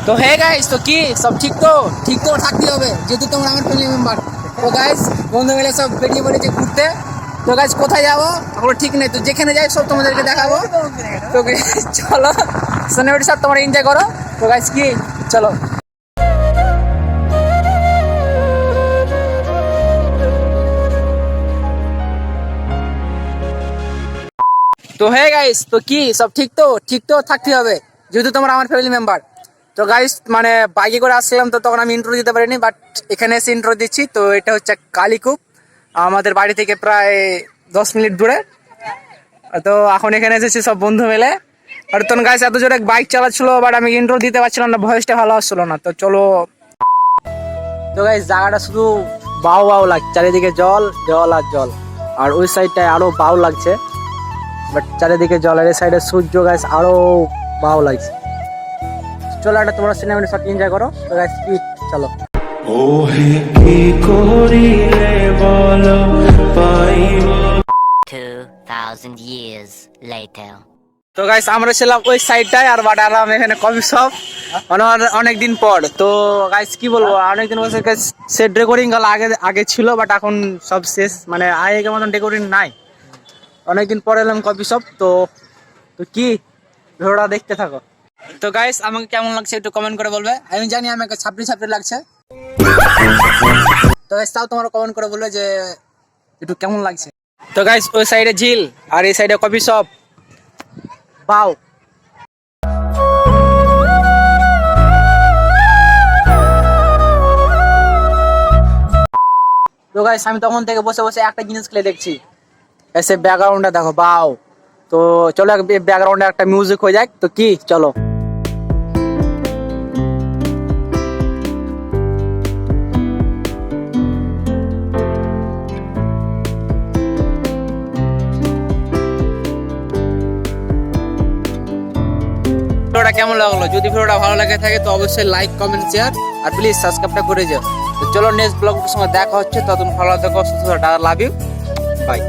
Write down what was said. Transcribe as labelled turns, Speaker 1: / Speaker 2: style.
Speaker 1: তো hey guys, তো কি সব ঠিক তো থাকতে হবে যেহেতু তোমরা আমার ফ্যামিলি মেম্বার। তো গাইস বন্ধু মিলে সব বেরিয়ে পড়েছে ঘুরতে। তো গাইস কোথায় যাবো এখনো ঠিক নেই, তো যেখানে যাই সব তোমাদেরকে দেখাবো। তো চলো সিনেমাটি সব তোমরা এনজয় করো। তো গাইস কি চলো। তো হে গাইস, তো কি সব ঠিক তো থাকতে হবে যেহেতু তোমরা আমার ফ্যামিলি মেম্বার। তো গাইস মানে বাইকে করে আসছিলাম, তো তখন আমি ইন্ট্রো দিতে পারিনি, বাট এখানে এসে ইন্ট্রো দিচ্ছি। তো এটা হচ্ছে কালীকুপ, আমাদের বাড়ি থেকে প্রায় 10 মিনিট দূরে। তো এখন এখানে এসেছি সব বন্ধু মিলে। আর তখন গাইস এত জোরে বাইক চালাচ্ছিল, বাট আমি ইন্ট্রো দিতে পারছিলাম না, ভয়েসটা ভালো আসছিল না। তো চলো। তো গাইস জায়গাটা শুধু বাউ লাগছে, চারিদিকে জল জল আর জল, আর ওই সাইডটায় আরো বাউ লাগছে, বাট চারিদিকে জলের এই সাইডে সূর্য গাইস আরো ভালো লাগছে। চলো একটা তোমরা সিনেমাটি শট এনজয় করো। তো গাইস কি চলো।
Speaker 2: ও হে কি করিলে বলো পাইব
Speaker 3: 2000 years later.
Speaker 1: তো গাইস আমরা ছিলাম ওই সাইডটায়, আর বাট আলাম এখানে কফি শপ অনেকদিন পর। তো গাইস কি বলবো, অনেকদিন বসে সেট রেকর্ডিং গুলো আগে ছিল, বাট এখন সব শেষ, মানে আগের মতন রেকর্ডিং নাই। অনেকদিন পর এলাম কফি শপ। তো কি ভিডিওটা দেখতে থাকো। তো গাইস আমাকে কেমন লাগছে একটু কমেন্ট করে বলবে। আমি জানি আমাকে ছাপড়ি লাগছে, তো গাইস তাও তোমরা কমেন্ট করে বলবে যে একটু কেমন লাগছে। তো গাইস ওই সাইডে ঝিল আর এই সাইডে কফি শপ বাও। তো গাইস আমি তখন থেকে বসে বসে একটা জিনিস খেলে দেখছি, এসে ব্যাকগ্রাউন্ডটা দেখো বাও। তো চলো ব্যাকগ্রাউন্ডে একটা মিউজিক হয়ে যাক। তো কি চলো। ভিডিওটা কেমন লাগলো, যদি ভিডিওটা ভালো লাগে থাকে তো অবশ্যই লাইক কমেন্ট শেয়ার আর প্লিজ সাবস্ক্রাইবটা করে যাও। তো চলো নেক্সট ব্লগের সঙ্গে দেখা হচ্ছে, ততক্ষণ ভালো থেকো, সুস্থ থাকো, লাভ ইউ, বাই।